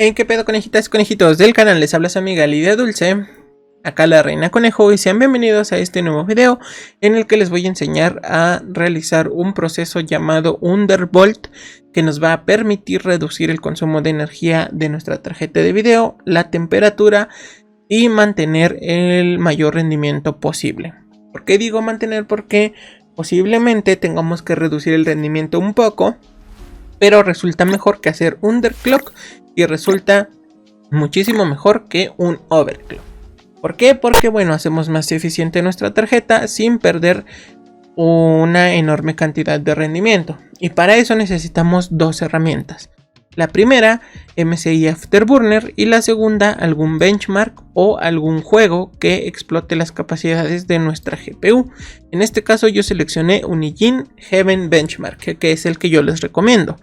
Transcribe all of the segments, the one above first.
Hey, qué pedo, conejitas y conejitos del canal, les habla su amiga Lidia Dulce, acá la Reina Conejo, y sean bienvenidos a este nuevo video en el que les voy a enseñar a realizar un proceso llamado Undervolt que nos va a permitir reducir el consumo de energía de nuestra tarjeta de video, la temperatura y mantener el mayor rendimiento posible. ¿Por qué digo mantener? Porque posiblemente tengamos que reducir el rendimiento un poco, pero resulta mejor que hacer underclock y resulta muchísimo mejor que un overclock. ¿Por qué? Porque bueno, hacemos más eficiente nuestra tarjeta sin perder una enorme cantidad de rendimiento. Y para eso necesitamos dos herramientas. La primera, MSI Afterburner, y la segunda, algún benchmark o algún juego que explote las capacidades de nuestra GPU. En este caso yo seleccioné Unigine Heaven Benchmark, que es el que yo les recomiendo.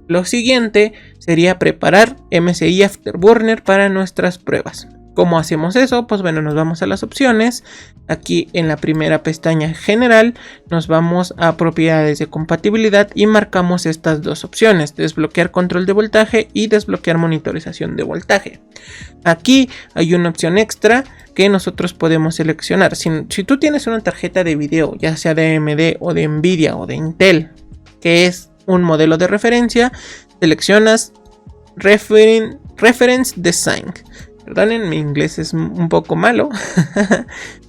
Lo siguiente sería preparar MSI Afterburner para nuestras pruebas. ¿Cómo hacemos eso? Pues bueno, nos vamos a las opciones. Aquí en la primera pestaña general nos vamos a propiedades de compatibilidad y marcamos estas dos opciones: desbloquear control de voltaje y desbloquear monitorización de voltaje. Aquí hay una opción extra que nosotros podemos seleccionar. Si tú tienes una tarjeta de video, ya sea de AMD o de Nvidia o de Intel, que es un modelo de referencia, seleccionas Reference Design. Perdonen, mi inglés es un poco malo,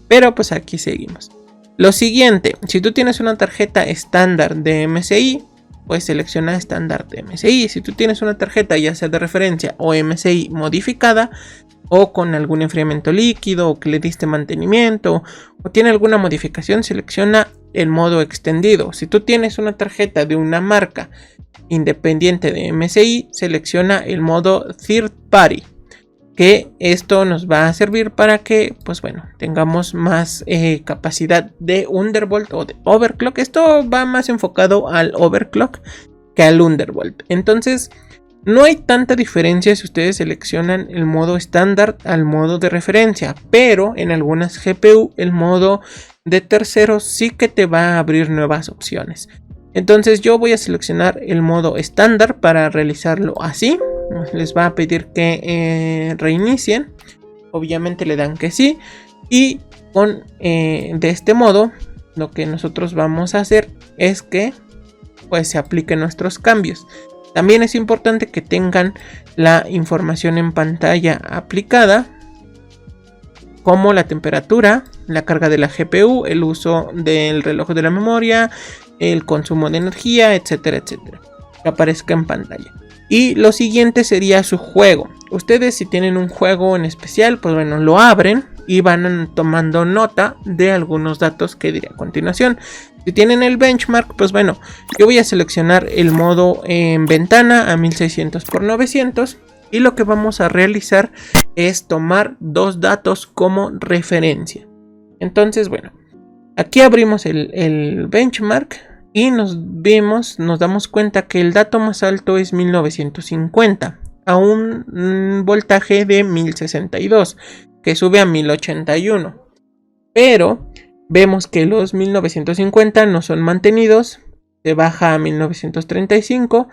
pero pues aquí seguimos. Lo siguiente, si tú tienes una tarjeta estándar de MSI, pues selecciona estándar de MSI. Si tú tienes una tarjeta ya sea de referencia o MSI modificada, o con algún enfriamiento líquido, o que le diste mantenimiento, o tiene alguna modificación, selecciona el modo extendido. Si tú tienes una tarjeta de una marca independiente de MSI, selecciona el modo Third Party, que esto nos va a servir para que, pues bueno, tengamos más capacidad de undervolt o de overclock. Esto va más enfocado al overclock que al undervolt. Entonces no hay tanta diferencia si ustedes seleccionan el modo estándar al modo de referencia, pero en algunas GPU el modo de terceros sí que te va a abrir nuevas opciones. Entonces yo voy a seleccionar el modo estándar para realizarlo así. Les va a pedir que reinicien. Obviamente le dan que sí. Y con de este modo lo que nosotros vamos a hacer es que pues se apliquen nuestros cambios. También es importante que tengan la información en pantalla aplicada, como la temperatura, la carga de la GPU, el uso del reloj de la memoria, el consumo de energía, etcétera, etcétera, que aparezca en pantalla. Y lo siguiente sería su juego. Ustedes, si tienen un juego en especial, pues bueno, lo abren y van tomando nota de algunos datos que diré a continuación. Si tienen el benchmark, pues bueno, yo voy a seleccionar el modo en ventana a 1600x900 y lo que vamos a realizar es tomar dos datos como referencia. Entonces, bueno, aquí abrimos el benchmark y nos damos cuenta que el dato más alto es 1950 a un voltaje de 1062, que sube a 1081. Pero vemos que los 1950 no son mantenidos, se baja a 1935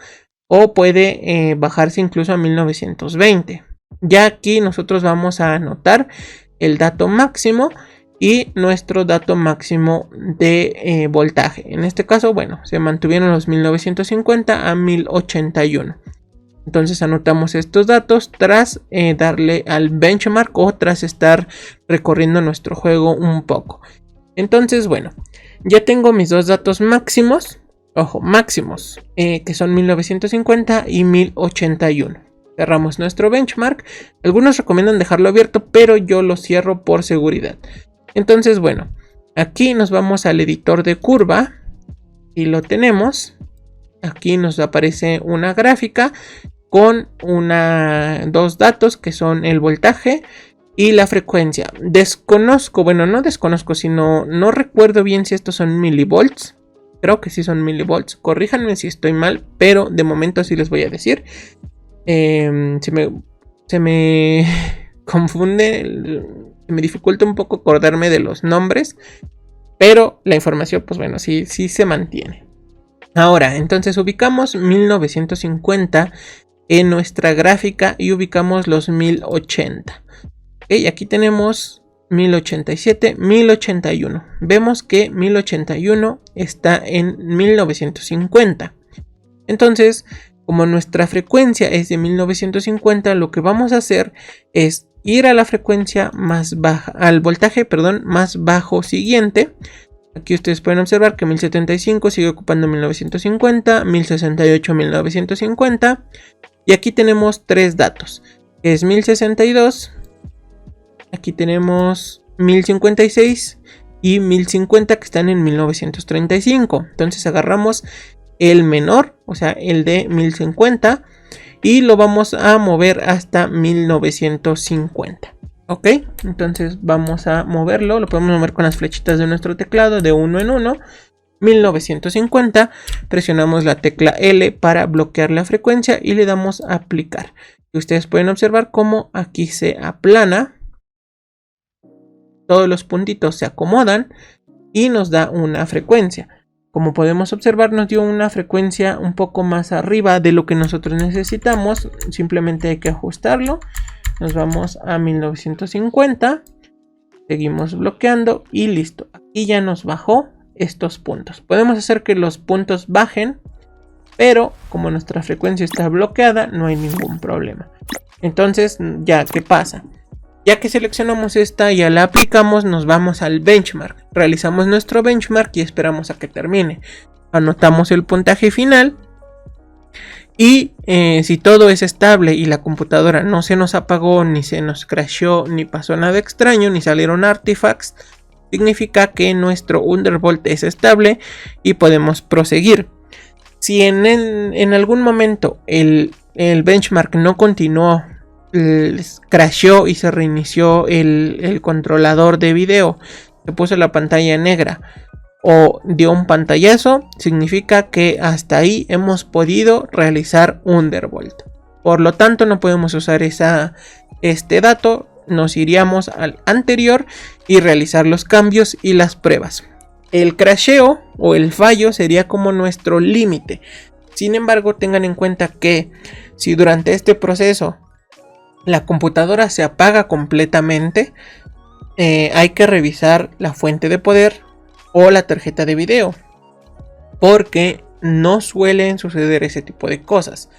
o puede bajarse incluso a 1920. Ya aquí nosotros vamos a anotar el dato máximo y nuestro dato máximo de voltaje. En este caso, bueno, se mantuvieron los 1950 a 1081. Entonces anotamos estos datos tras darle al benchmark o tras estar recorriendo nuestro juego un poco. Entonces, bueno, ya tengo mis dos datos máximos, ojo, máximos, que son 1950 y 1081. Cerramos nuestro benchmark. Algunos recomiendan dejarlo abierto, pero yo lo cierro por seguridad. Entonces, bueno, aquí nos vamos al editor de curva y lo tenemos. Aquí nos aparece una gráfica con dos datos que son el voltaje y la frecuencia. Desconozco, bueno, no desconozco, sino no recuerdo bien si estos son milivolts. Creo que sí son milivolts. Corríjanme si estoy mal, pero de momento sí les voy a decir. Se me confunde, se me dificulta un poco acordarme de los nombres, pero la información, pues bueno, sí se mantiene. Ahora, entonces ubicamos 1950 en nuestra gráfica y ubicamos los 1080. Ok, aquí tenemos 1087, 1081. Vemos que 1081 está en 1950. Entonces, como nuestra frecuencia es de 1950, lo que vamos a hacer es ir a la frecuencia más baja, al voltaje, perdón, más bajo siguiente. Aquí ustedes pueden observar que 1075 sigue ocupando 1950, 1068 1950. Y aquí tenemos tres datos. Es 1062. Aquí tenemos 1056 y 1050 que están en 1935. Entonces agarramos el menor, o sea, el de 1050, y lo vamos a mover hasta 1950. Ok, entonces vamos a moverlo, lo podemos mover con las flechitas de nuestro teclado de uno en uno. 1950, presionamos la tecla L para bloquear la frecuencia y le damos a aplicar. Y ustedes pueden observar cómo aquí se aplana, todos los puntitos se acomodan y nos da una frecuencia. Como podemos observar, nos dio una frecuencia un poco más arriba de lo que nosotros necesitamos. Simplemente hay que ajustarlo. Nos vamos a 1950. Seguimos bloqueando y listo. Aquí ya nos bajó estos puntos. Podemos hacer que los puntos bajen, pero como nuestra frecuencia está bloqueada, no hay ningún problema. Entonces, ya, ¿qué pasa? Ya que seleccionamos esta y ya la aplicamos, nos vamos al benchmark. Realizamos nuestro benchmark y esperamos a que termine. Anotamos el puntaje final. Y si todo es estable y la computadora no se nos apagó, ni se nos crashó, ni pasó nada extraño, ni salieron artifacts, significa que nuestro Undervolt es estable y podemos proseguir. Si en algún momento el benchmark no continuó, crashó y se reinició el controlador de video, se puso la pantalla negra o dio un pantallazo, significa que hasta ahí hemos podido realizar Undervolt. Por lo tanto, no podemos usar este dato, nos iríamos al anterior y realizar los cambios y las pruebas. El crasheo o el fallo sería como nuestro límite. Sin embargo, tengan en cuenta que si durante este proceso la computadora se apaga completamente, hay que revisar la fuente de poder o la tarjeta de video, porque no suelen suceder ese tipo de cosas.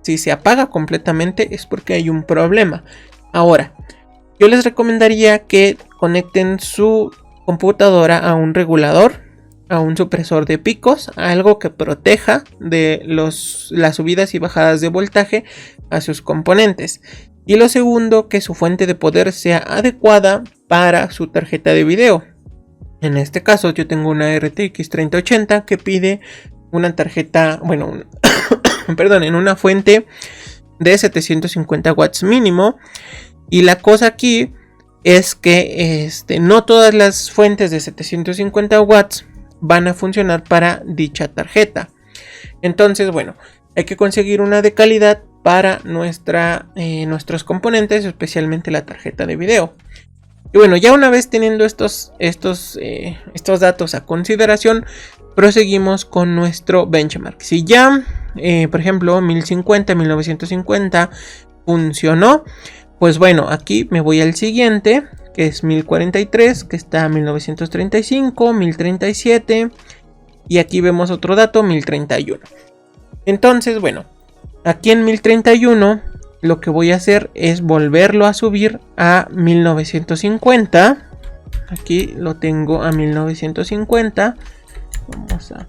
Si se apaga completamente es porque hay un problema. Ahora, yo les recomendaría que conecten su computadora a un regulador, a un supresor de picos, a algo que proteja de las subidas y bajadas de voltaje a sus componentes. Y lo segundo, que su fuente de poder sea adecuada para su tarjeta de video. En este caso yo tengo una RTX 3080 que pide una tarjeta, bueno, perdón, en una fuente de 750 watts mínimo. Y la cosa aquí es que no todas las fuentes de 750 watts van a funcionar para dicha tarjeta. Entonces, bueno, hay que conseguir una de calidad para nuestros componentes, especialmente la tarjeta de video. Y bueno, ya una vez teniendo estos datos a consideración, proseguimos con nuestro benchmark. Si ya, por ejemplo, 1050, 1950 funcionó, pues bueno, aquí me voy al siguiente, que es 1043, que está 1935, 1037, y aquí vemos otro dato, 1031. Entonces, bueno, aquí en 1031 lo que voy a hacer es volverlo a subir a 1950. Aquí lo tengo a 1950. Vamos a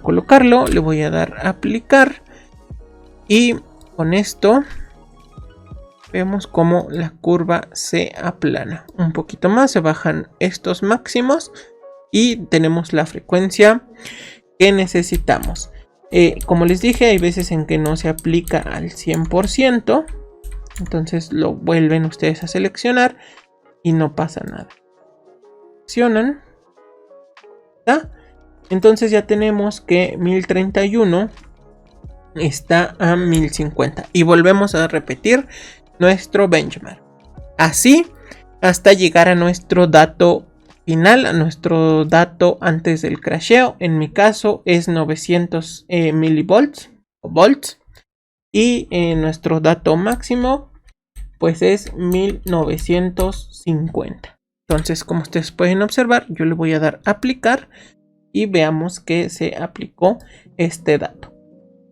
colocarlo. Le voy a dar a aplicar. Y con esto vemos cómo la curva se aplana. Un poquito más, se bajan estos máximos. Y tenemos la frecuencia que necesitamos. Como les dije, hay veces en que no se aplica al 100%. Entonces lo vuelven ustedes a seleccionar y no pasa nada. Seleccionan. ¿Está? Entonces ya tenemos que 1031 está a 1050. Y volvemos a repetir nuestro benchmark. Así hasta llegar a nuestro dato final, a nuestro dato antes del crasheo. En mi caso es 900 milivolts o volts. Y nuestro dato máximo pues es 1950. Entonces, como ustedes pueden observar, yo le voy a dar aplicar y veamos que se aplicó este dato.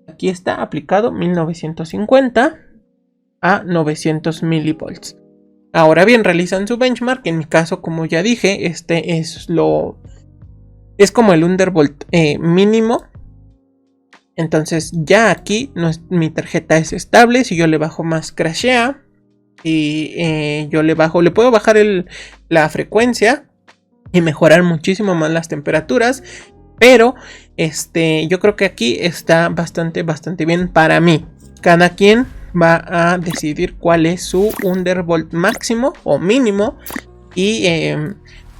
Aquí está aplicado 1950 a 900 milivolts. Ahora bien, realizan su benchmark. En mi caso, como ya dije, este es como el undervolt mínimo. Entonces ya aquí mi tarjeta es estable. Si yo le bajo más, crashea. Y le puedo bajar la frecuencia y mejorar muchísimo más las temperaturas. Pero yo creo que aquí está bastante bien para mí. Cada quien va a decidir cuál es su undervolt máximo o mínimo. Y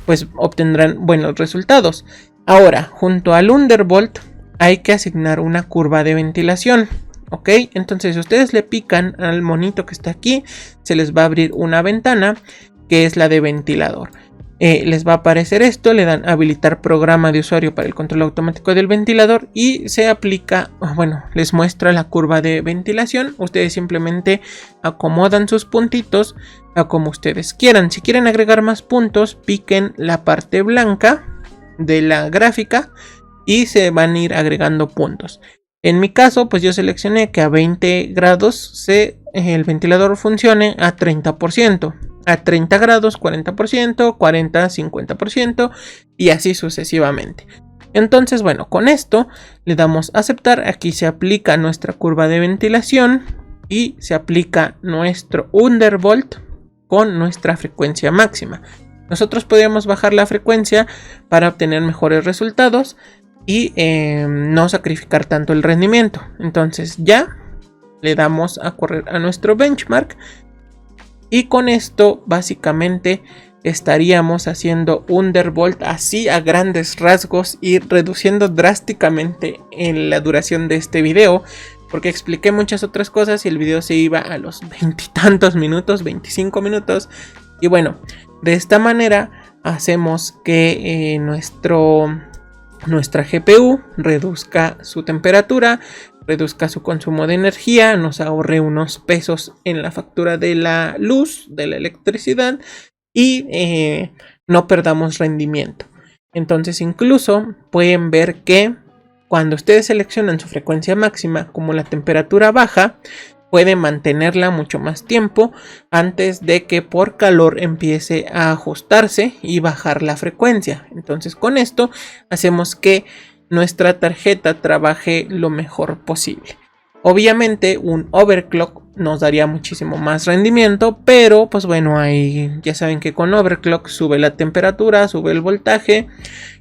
pues obtendrán buenos resultados. Ahora, junto al undervolt hay que asignar una curva de ventilación. Ok, entonces si ustedes le pican al monito que está aquí, se les va a abrir una ventana que es la de ventilador. Les va a aparecer esto, le dan habilitar programa de usuario para el control automático del ventilador y se aplica, bueno, les muestra la curva de ventilación. Ustedes simplemente acomodan sus puntitos a como ustedes quieran. Si quieren agregar más puntos, piquen la parte blanca de la gráfica y se van a ir agregando puntos. En mi caso, pues yo seleccioné que a 20 grados el ventilador funcione a 30%. A 30 grados 40%, 40 50% y así sucesivamente. Entonces, bueno, con esto le damos a aceptar. Aquí se aplica nuestra curva de ventilación y se aplica nuestro undervolt con nuestra frecuencia máxima. Nosotros podríamos bajar la frecuencia para obtener mejores resultados y no sacrificar tanto el rendimiento. Entonces ya le damos a correr a nuestro benchmark. Y con esto básicamente estaríamos haciendo undervolt así a grandes rasgos y reduciendo drásticamente en la duración de este video. Porque expliqué muchas otras cosas y el video se iba a los 20 y tantos minutos, 25 minutos. Y bueno, de esta manera hacemos que nuestra GPU reduzca su temperatura, reduzca su consumo de energía, nos ahorre unos pesos en la factura de la luz, de la electricidad y no perdamos rendimiento. Entonces incluso pueden ver que cuando ustedes seleccionan su frecuencia máxima, como la temperatura baja, pueden mantenerla mucho más tiempo antes de que por calor empiece a ajustarse y bajar la frecuencia. Entonces con esto hacemos que nuestra tarjeta trabaje lo mejor posible. Obviamente un overclock nos daría muchísimo más rendimiento, pero pues bueno, ahí ya saben que con overclock sube la temperatura, sube el voltaje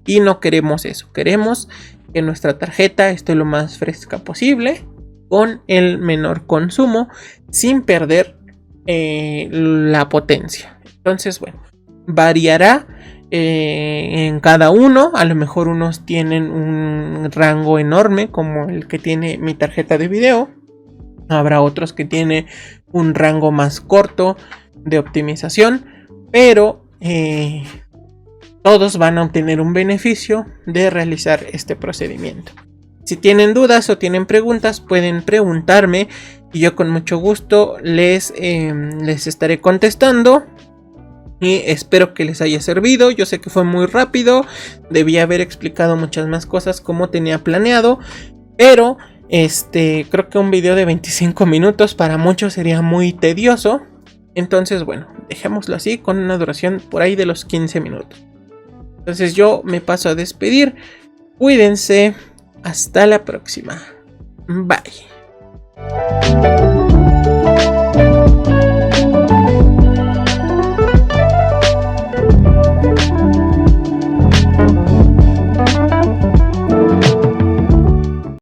y no queremos eso. Queremos que nuestra tarjeta esté lo más fresca posible, con el menor consumo, sin perder la potencia. Entonces bueno, variará en cada uno. A lo mejor unos tienen un rango enorme como el que tiene mi tarjeta de video. Habrá otros que tienen un rango más corto de optimización, pero todos van a obtener un beneficio de realizar este procedimiento. Si tienen dudas o tienen preguntas, pueden preguntarme y yo con mucho gusto les estaré contestando. Y espero que les haya servido. Yo sé que fue muy rápido, debía haber explicado muchas más cosas como tenía planeado, pero creo que un video de 25 minutos para muchos sería muy tedioso. Entonces bueno, dejémoslo así con una duración por ahí de los 15 minutos. Entonces yo me paso a despedir. Cuídense. Hasta la próxima. Bye.